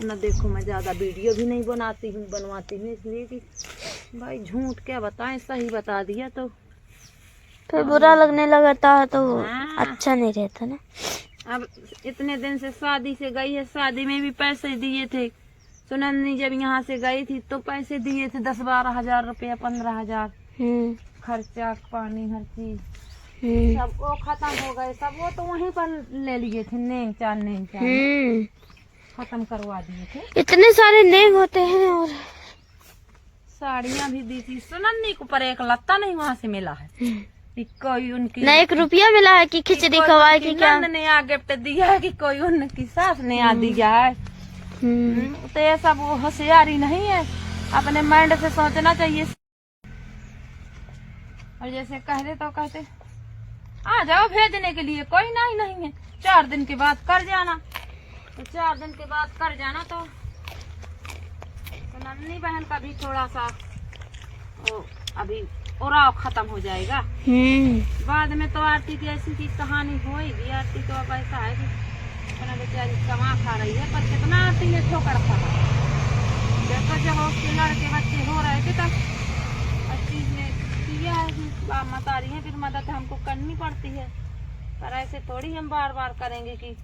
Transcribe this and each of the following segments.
ना देखो मैं ज़्यादा वीडियो भी नहीं बनवाती हूँ इसलिए कि भाई झूठ क्या बताएं, सही बता दिया तो फिर बुरा लगने लगता है तो हाँ। अच्छा नहीं रहता ना। अब इतने दिन से शादी से गई है, शादी में भी पैसे दिए थे। सुनंदनी जब यहाँ से गई थी तो पैसे दिए थे 10-12 हजार रुपया, 15 हजार खर्चा पानी हर चीज सब वो खत्म हो गए सब। वो तो वहीं पर ले लिए थे, नेंग चार खत्म करवा दिए थे। इतने सारे नेम होते हैं। और साड़ियाँ भी दी थी सुनंदनी को, पर एक लत्ता नहीं वहाँ से मिला है। कोई उनकी ना 1 रुपया मिला है कि खिचड़ी खवाए की क्या ने आ गिफ्ट दिया है कि कोई उनकी सास ने आ दिया है। तो ये सब होशियारी नहीं है, अपने माइंड से सोचना चाहिए। और जैसे कह दे तो कहते आ जाओ भेजने के लिए, कोई नहीं है 4 दिन के बाद कर जाना। तो 4 दिन के बाद कर जाना तो नन्ही बहन का भी थोड़ा सा अभी उड़ाव खत्म हो जाएगा। बाद में तो आरती की ऐसी की कहानी होएगी। आरती तो अब ऐसा है कि अपना बेचारी कमा खा रही है, पर कितना आरती ने ठोकर खा। देखो जब उसके लड़के बच्चे हो रहे थे तब हर चीज ने किया है कि बाप मता रही है, फिर मदद हमको करनी पड़ती है। पर ऐसे थोड़ी हम बार बार करेंगे कि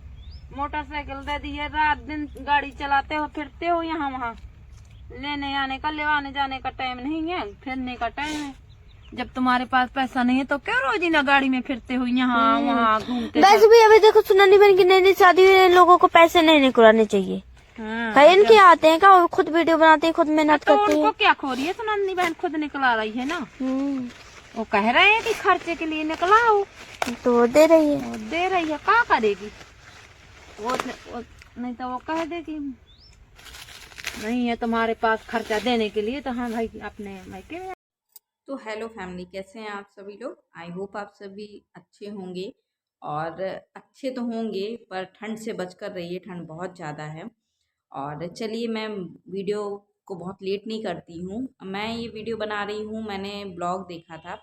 मोटरसाइकिल दे दी है, रात दिन गाड़ी चलाते हो फिरते हो, यहाँ वहाँ लेने आने का, लेवाने जाने का टाइम नहीं है, फिरने का टाइम है। जब तुम्हारे पास पैसा नहीं है तो क्यों रोजीना गाड़ी में फिरते हो, यहाँ वहाँ घूमते। वैसे भी अभी देखो सुनंदी बहन की नई शादी हुई है, लोगों को पैसे नहीं निकलवाने चाहिए। हाँ, इनके आते हैं क्या, खुद वीडियो बनाते हैं, खुद मेहनत तो करते हैं। उनको क्या खोरी है, सुनंदी बहन खुद निकला रही है ना। वो कह रहे हैं कि खर्चे के लिए निकलाओ तो वो दे रही है, क्या करेगी वो नहीं तो वो कह देगी नहीं है तुम्हारे पास खर्चा देने के लिए, तो हाँ भाई अपने मायके में। तो हेलो फैमिली, कैसे हैं आप सभी लोग। आई होप आप सभी अच्छे होंगे। और अच्छे तो होंगे पर ठंड से बचकर रहिए, ठंड बहुत ज़्यादा है। और चलिए मैं वीडियो को बहुत लेट नहीं करती हूँ। मैं ये वीडियो बना रही हूँ, मैंने ब्लॉग देखा था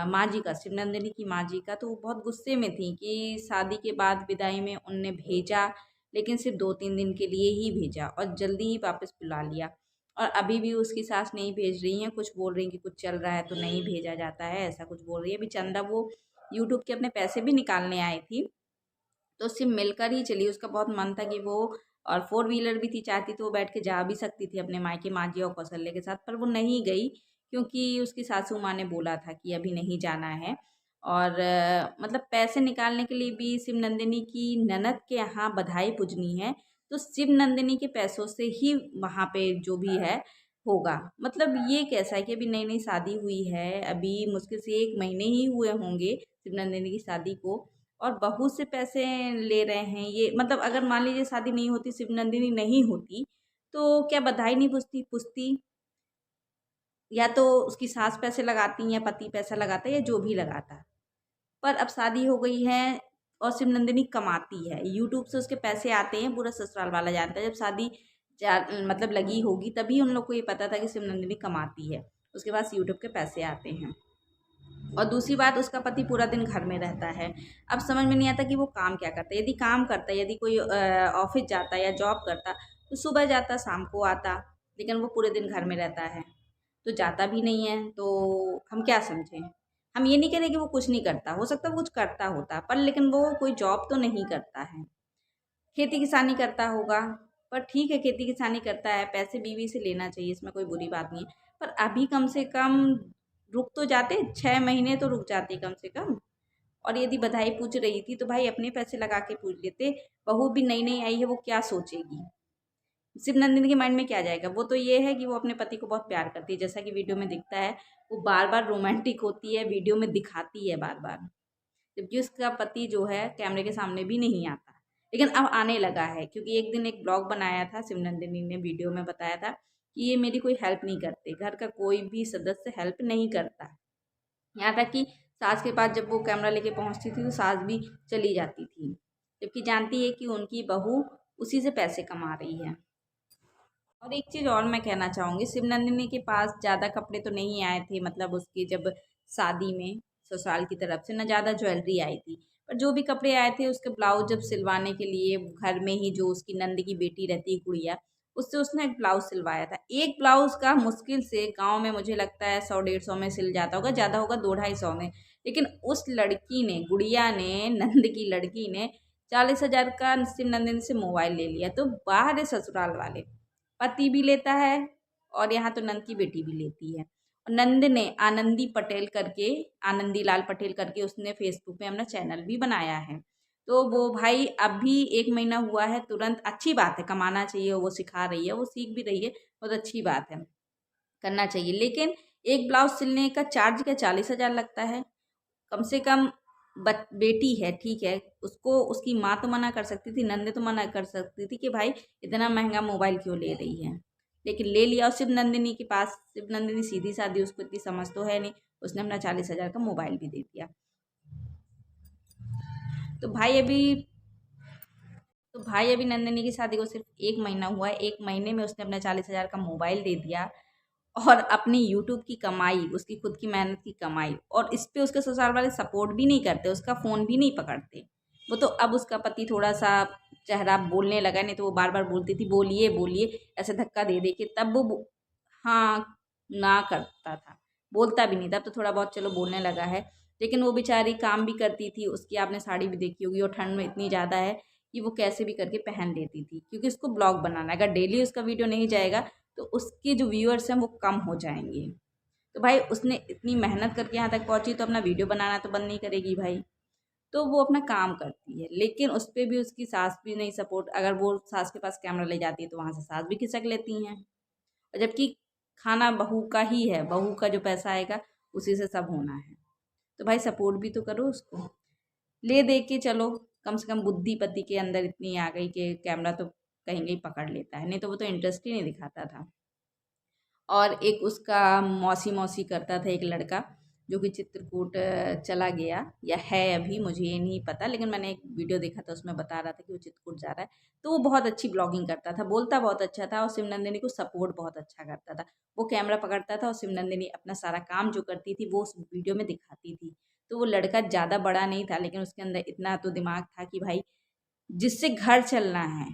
माँ जी का, शिवनंदिनी की माँ जी का। तो वो बहुत गुस्से में थी कि शादी के बाद विदाई में उनने भेजा, लेकिन सिर्फ 2-3 दिन के लिए ही भेजा और जल्दी ही वापस बुला लिया। और अभी भी उसकी सास नहीं भेज रही हैं, कुछ बोल रही हैं कि कुछ चल रहा है तो नहीं भेजा जाता है, ऐसा कुछ बोल रही है। अभी चंदा वो यूट्यूब के अपने पैसे भी निकालने आई थी, तो उससे मिलकर ही चली। उसका बहुत मन था कि वो, और 4 व्हीलर भी थी, चाहती तो वो बैठ के जा भी सकती थी अपने मायके माँ जी और कौशल्या के साथ, पर वो नहीं गई क्योंकि उसकी सासू माँ ने बोला था कि अभी नहीं जाना है। और मतलब पैसे निकालने के लिए भी शिवनंदिनी की ननद के यहाँ बधाई पूजनी है, तो शिवनंदिनी के पैसों से ही वहाँ पे जो भी है होगा। मतलब ये कैसा है कि अभी नई नई शादी हुई है, अभी मुश्किल से 1 महीने ही हुए होंगे शिवनंदिनी की शादी को, और बहू से पैसे ले रहे हैं ये। मतलब अगर मान लीजिए शादी नहीं होती, शिवनंदिनी नहीं होती, तो क्या बधाई नहीं पूछती, या तो उसकी सास पैसे लगाती या पति पैसा लगाता या जो भी लगाता। पर अब शादी हो गई है और शिवनंदिनी कमाती है, यूट्यूब से उसके पैसे आते हैं, पूरा ससुराल वाला जानता है। जब शादी मतलब लगी होगी तभी उन लोग को ये पता था कि शिवनंदिनी कमाती है, उसके पास यूट्यूब के पैसे आते हैं। और दूसरी बात, उसका पति पूरा दिन घर में रहता है। अब समझ में नहीं आता कि वो काम क्या करता है। यदि काम करता है, यदि कोई ऑफिस जाता या जॉब करता तो सुबह जाता शाम को आता, लेकिन वो पूरे दिन घर में रहता है तो जाता भी नहीं है। तो हम क्या समझें। हम ये नहीं कह रहे कि वो कुछ नहीं करता, हो सकता है वो कुछ करता होता, पर लेकिन वो कोई जॉब तो नहीं करता है। खेती किसानी करता होगा, पर ठीक है खेती किसानी करता है, पैसे बीवी से लेना चाहिए, इसमें कोई बुरी बात नहीं है। पर अभी कम से कम रुक तो जाते, 6 महीने तो रुक जाते कम से कम। और यदि बधाई पूछ रही थी तो भाई अपने पैसे लगा के पूछ लेते। बहू भी नई नई आई है, वो क्या सोचेगी। शिवनंदिनी के माइंड में क्या जाएगा। वो तो ये है कि वो अपने पति को बहुत प्यार करती है, जैसा कि वीडियो में दिखता है। वो बार बार रोमांटिक होती है, वीडियो में दिखाती है बार बार, जबकि उसका पति जो है कैमरे के सामने भी नहीं आता। लेकिन अब आने लगा है, क्योंकि एक दिन एक ब्लॉग बनाया था शिवनंदिनी ने, वीडियो में बताया था कि ये मेरी कोई हेल्प नहीं करते, घर का कोई भी सदस्य हेल्प नहीं करता। यहाँ तक कि सास के पास जब वो कैमरा लेके पहुँचती थी तो सास भी चली जाती थी, जबकि जानती है कि उनकी बहू उसी से पैसे कमा रही है। और एक चीज़ और मैं कहना चाहूँगी, शिवनंदिनी के पास ज़्यादा कपड़े तो नहीं आए थे, मतलब उसकी जब शादी में ससुराल की तरफ से ना ज़्यादा ज्वेलरी आई थी, पर जो भी कपड़े आए थे उसके ब्लाउज जब सिलवाने के लिए घर में ही जो उसकी नंद की बेटी रहती है गुड़िया, उससे उसने एक ब्लाउज सिलवाया था। एक ब्लाउज का मुश्किल से गांव में मुझे लगता है 100-150 में सिल जाता होगा, ज़्यादा होगा 200-250 में। लेकिन उस लड़की ने, गुड़िया ने, नंद की लड़की ने 40,000 का सिर्फ नंदिनी से मोबाइल ले लिया। तो बाहर है ससुराल वाले, पति भी लेता है और यहाँ तो नंद की बेटी भी लेती है। और नंद ने आनंदी पटेल करके, आनंदी लाल पटेल करके उसने फेसबुक पे अपना चैनल भी बनाया है। तो वो भाई अभी 1 महीना हुआ है, तुरंत अच्छी बात है, कमाना चाहिए, वो सिखा रही है, वो सीख भी रही है, बहुत अच्छी बात है, करना चाहिए। लेकिन एक ब्लाउज सिलने का चार्ज क्या 40,000 लगता है? कम से कम बेटी है, ठीक है, उसको उसकी माँ तो मना कर सकती थी, नंदे तो मना कर सकती थी कि भाई इतना महंगा मोबाइल क्यों ले रही है, लेकिन ले लिया। और सिर्फ नंदिनी के पास, सिर्फ नंदिनी सीधी सादी, उसको इतनी समझ तो है नहीं, उसने अपना 40,000 का मोबाइल भी दे दिया। तो भाई अभी नंदिनी की शादी को सिर्फ 1 महीना हुआ है, 1 महीने में उसने अपना 40,000 का मोबाइल दे दिया और अपनी यूट्यूब की कमाई, उसकी खुद की मेहनत की कमाई, और इस पे उसके ससुराल वाले सपोर्ट भी नहीं करते, उसका फ़ोन भी नहीं पकड़ते। वो तो अब उसका पति थोड़ा सा चेहरा बोलने लगा, नहीं तो वो बार बार बोलती थी बोलिए बोलिए, ऐसे धक्का दे दे के, तब वो हाँ ना करता था, बोलता भी नहीं था। अब तो थोड़ा बहुत चलो बोलने लगा है, लेकिन वो बेचारी काम भी करती थी, उसकी आपने साड़ी भी देखी होगी, और ठंड में इतनी ज़्यादा है कि वो कैसे भी करके पहन लेती थी, क्योंकि उसको ब्लॉग बनाना है। अगर डेली उसका वीडियो नहीं जाएगा तो उसके जो व्यूअर्स हैं वो कम हो जाएंगे। तो भाई उसने इतनी मेहनत करके यहाँ तक पहुँची, तो अपना वीडियो बनाना तो बंद नहीं करेगी भाई, तो वो अपना काम करती है। लेकिन उस पर भी उसकी सास भी नहीं सपोर्ट, अगर वो सास के पास कैमरा ले जाती है तो वहाँ से सास भी खिसक लेती हैं, और जबकि खाना बहू का ही है, बहू का जो पैसा आएगा उसी से सब होना है। तो भाई सपोर्ट भी तो करो उसको, ले दे के चलो, कम से कम बुद्धि पति के अंदर इतनी आ गई कि कैमरा तो कहीं कहीं पकड़ लेता है, नहीं तो वो तो इंटरेस्ट ही नहीं दिखाता था। और एक उसका मौसी मौसी करता था एक लड़का, जो कि चित्रकूट चला गया या है अभी, मुझे ये नहीं पता, लेकिन मैंने एक वीडियो देखा था उसमें बता रहा था कि वो चित्रकूट जा रहा है। तो वो बहुत अच्छी ब्लॉगिंग करता था, बोलता बहुत अच्छा था, और शिवनंदिनी को सपोर्ट बहुत अच्छा करता था। वो कैमरा पकड़ता था और शिवनंदिनी अपना सारा काम जो करती थी वो उस वीडियो में दिखाती थी। तो वो लड़का ज़्यादा बड़ा नहीं था, लेकिन उसके अंदर इतना तो दिमाग था कि भाई जिससे घर चलना है,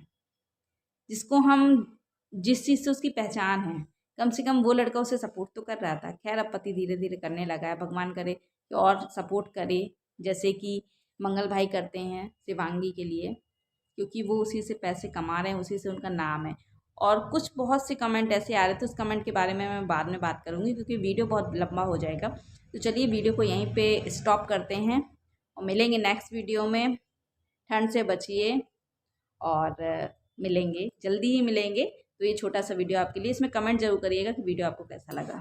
जिसको हम, जिस चीज़ से उसकी पहचान है, कम से कम वो लड़का उसे सपोर्ट तो कर रहा था। खैर अब पति धीरे धीरे करने लगा है, भगवान करे कि और सपोर्ट करे, जैसे कि मंगल भाई करते हैं शिवांगी के लिए, क्योंकि वो उसी से पैसे कमा रहे हैं, उसी से उनका नाम है। और कुछ बहुत से कमेंट ऐसे आ रहे थे, उस कमेंट के बारे में मैं बाद में बात करूँगी, क्योंकि वीडियो बहुत लंबा हो जाएगा। तो चलिए वीडियो को यहीं पे स्टॉप करते हैं और मिलेंगे नेक्स्ट वीडियो में। ठंड से बचिए और मिलेंगे, जल्दी ही मिलेंगे। तो ये छोटा सा वीडियो आपके लिए, इसमें कमेंट ज़रूर करिएगा कि वीडियो आपको कैसा लगा।